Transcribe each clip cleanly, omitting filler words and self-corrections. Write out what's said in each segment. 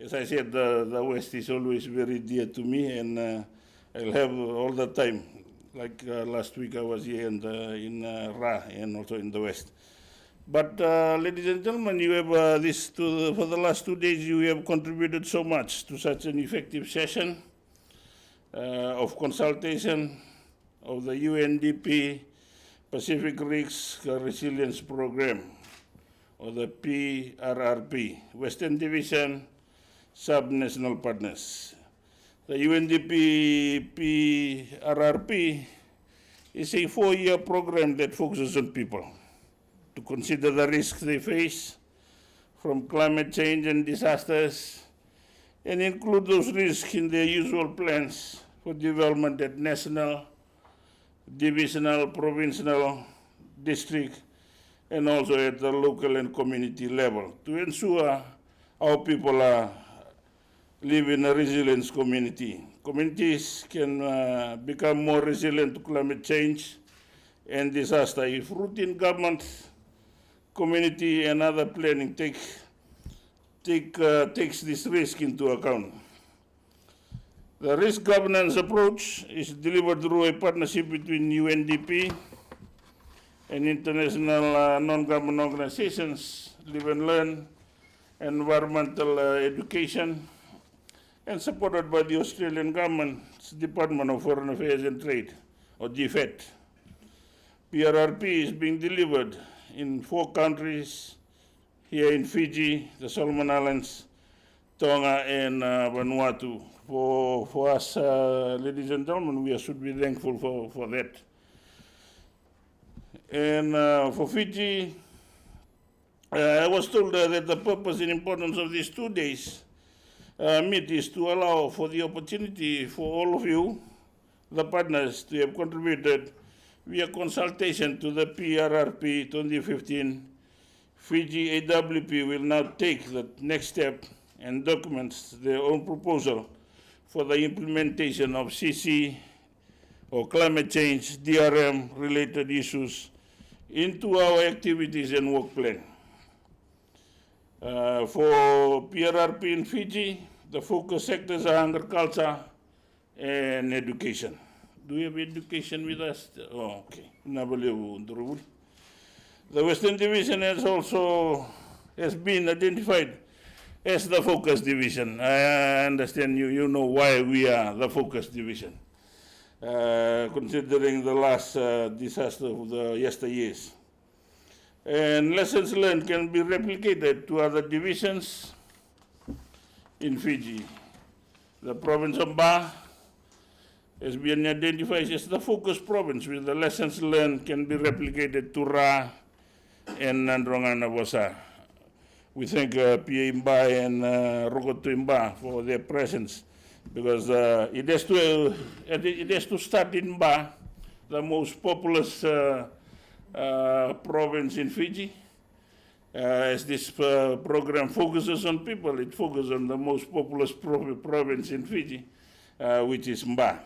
As I said, the West is always very dear to me, and I'll have all the time. Like last week, I was here in Ra and also in the West. But ladies and gentlemen, you have for the last 2 days, you have contributed so much to such an effective session of consultation of the UNDP Pacific Risk Resilience Program, or the PRRP, Western Division Sub-National Partners. The UNDP PRRP is a 4-year program that focuses on people to consider the risks they face from climate change and disasters, and include those risks in their usual plans for development at national, divisional, provincial, district, and also at the local and community level to ensure our people live in a resilient community. Communities can become more resilient to climate change and disaster if routine government, community, and other planning takes this risk into account. The risk governance approach is delivered through a partnership between UNDP and international non-government organizations, Live and Learn, Environmental Education, and supported by the Australian government's Department of Foreign Affairs and Trade, or DFAT. PRRP is being delivered in 4 countries, here in Fiji, the Solomon Islands, Tonga, and Vanuatu. For us, ladies and gentlemen, we should be thankful for that. And for Fiji, I was told that the purpose and importance of these 2 days meet is to allow for the opportunity for all of you, the partners, to have contributed via consultation to the PRRP 2015. Fiji AWP will now take the next step and documents their own proposal for the implementation of CC, or climate change, DRM related issues into our activities and work plan. For PRRP in Fiji, the focus sectors are agriculture and education. Do we have education with us? Oh, okay. The Western Division has been identified as the focus division. I understand you know why we are the focus division, considering the last disaster of the yesteryears. And lessons learned can be replicated to other divisions in Fiji. The province of Ba has been identified as the focus province, with the lessons learned can be replicated to Ra and Nandrongana Bosa. We thank PA Mba and Rokoto Mba for their presence, because it has to start in Mba, the most populous province in Fiji. As this program focuses on people, it focuses on the most populous province in Fiji, which is Mba.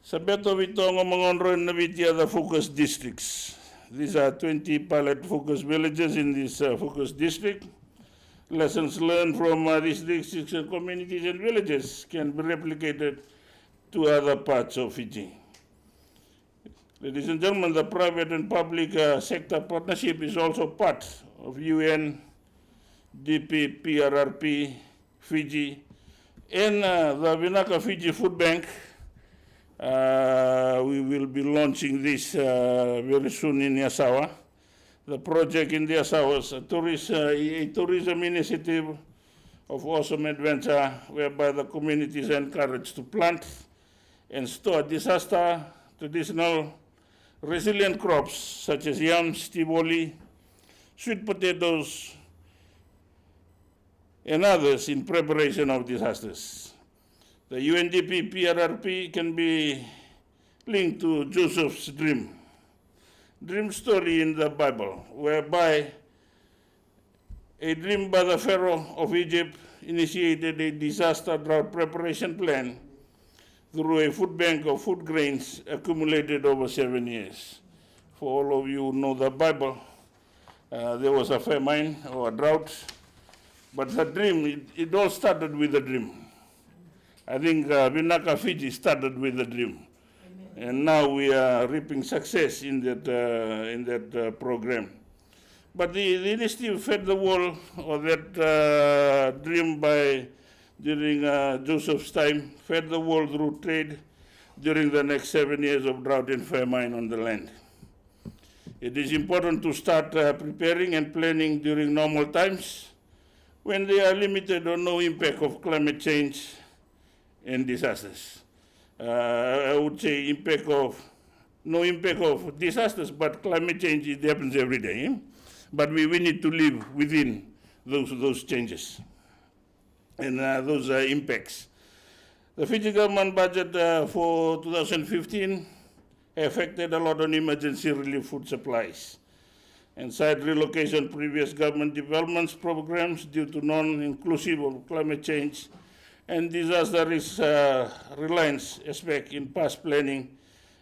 Sabeto Vitongo Mangonro and Navitia, the focus districts. These are 20 pilot focus villages in this focus district. Lessons learned from these districts and communities and villages can be replicated to other parts of Fiji. Ladies and gentlemen, the private and public sector partnership is also part of UN, DP, PRRP, Fiji, and the Vinaka Fiji Food Bank. We will be launching this very soon in Yasawa. The project in Yasawa is a tourism initiative of awesome adventure, whereby the community is encouraged to plant and store disaster traditional resilient crops such as yams, tivoli, sweet potatoes, and others in preparation of disasters. The UNDP PRRP can be linked to Joseph's dream story in the Bible, whereby a dream by the Pharaoh of Egypt initiated a disaster drought preparation plan through a food bank of food grains accumulated over 7 years. For all of you who know the Bible, there was a famine or a drought But the dream, it all started with a dream. I think Vinaka Fiji started with a dream. Amen. And now we are reaping success in that program. But the initiative fed the world, or that dream during Joseph's time, fed the world through trade during the next 7 years of drought and famine on the land. It is important to start preparing and planning during normal times when there are limited or no impact of climate change and disasters. I would say no impact of disasters, but climate change, it happens every day. But we need to live within those changes and those impacts. The Fiji government budget for 2015 affected a lot on emergency relief food supplies and site relocation previous government development programs due to non-inclusive of climate change and disaster risk reliance aspect in past planning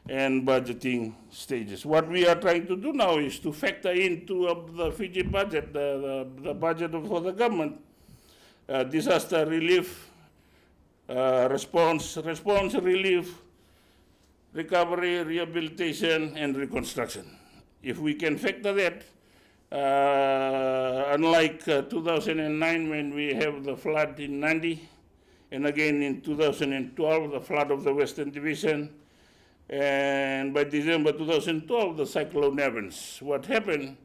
and budgeting stages. What we are trying to do now is to factor into the Fiji budget, the budget for the government, disaster relief, response relief, recovery, rehabilitation, and reconstruction. If we can factor that, unlike 2009 when we have the flood in Nandi, and again in 2012, the flood of the Western Division, and by December 2012, the cyclone Evans. What happened,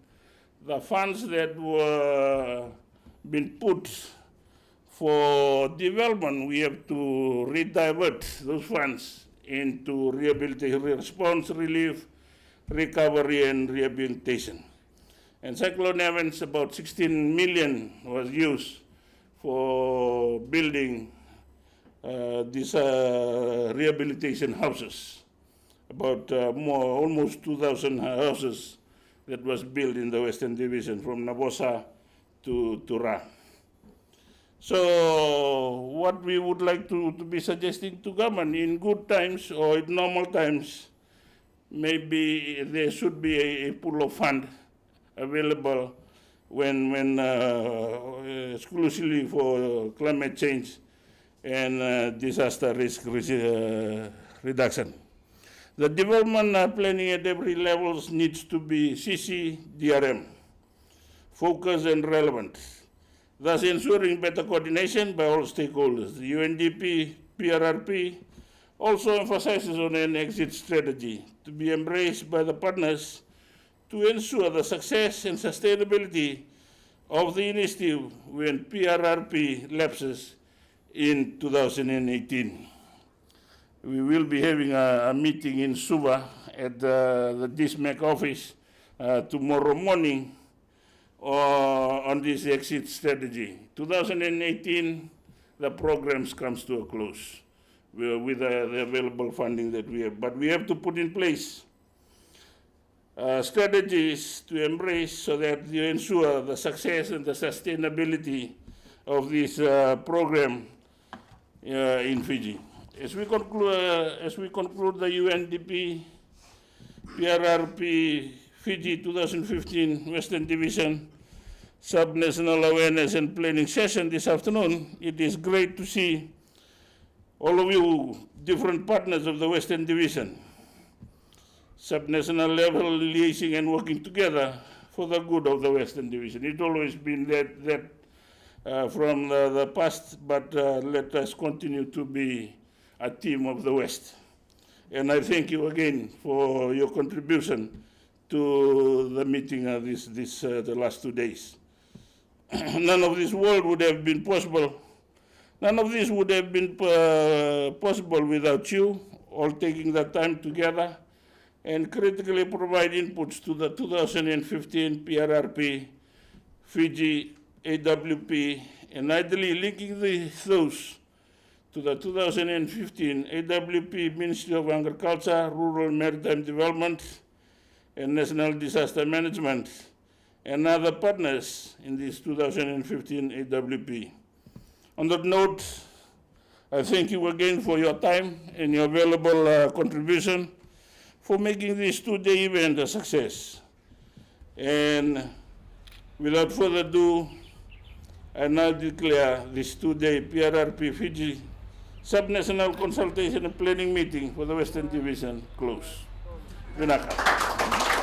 the funds that were been put for development, we have to redivert those funds into rehabilitation, response relief, recovery, and rehabilitation. And Cyclone Evans, about 16 million was used for building these rehabilitation houses. About almost 2,000 houses that was built in the Western Division from Nabosa to Ra. So what we would like to be suggesting to government in good times or in normal times, maybe there should be a pool of fund available when exclusively for climate change and disaster risk reduction. The development planning at every level needs to be CC, DRM, focused and relevant, thus ensuring better coordination by all stakeholders. The UNDP, PRRP also emphasizes on an exit strategy to be embraced by the partners to ensure the success and sustainability of the initiative when PRRP lapses in 2018. We will be having a meeting in Suva at the DISMEC office tomorrow morning on this exit strategy. 2018, the programs comes to a close with the available funding that we have. But we have to put in place strategies to embrace so that you ensure the success and the sustainability of this program in Fiji. As we conclude the UNDP PRRP Fiji 2015 Western Division Sub-National Awareness and Planning session this afternoon, it is great to see all of you different partners of the Western Division, sub-national level liaising and working together for the good of the Western Division. It's always been that from the past, but let us continue to be a team of the West. And I thank you again for your contribution to the meeting the last 2 days. None of this world would have been possible. None of this would have been possible without you all taking the time together and critically provide inputs to the 2015 PRRP, Fiji, AWP, and ideally linking those to the 2015 AWP Ministry of Agriculture, Rural Maritime Development, and National Disaster Management, and other partners in this 2015 AWP. On that note, I thank you again for your time and your valuable contribution for making this two-day event a success. And without further ado, I now declare this two-day PRRP Fiji Subnational Consultation and Planning Meeting for the Western Division closed. Vinaka.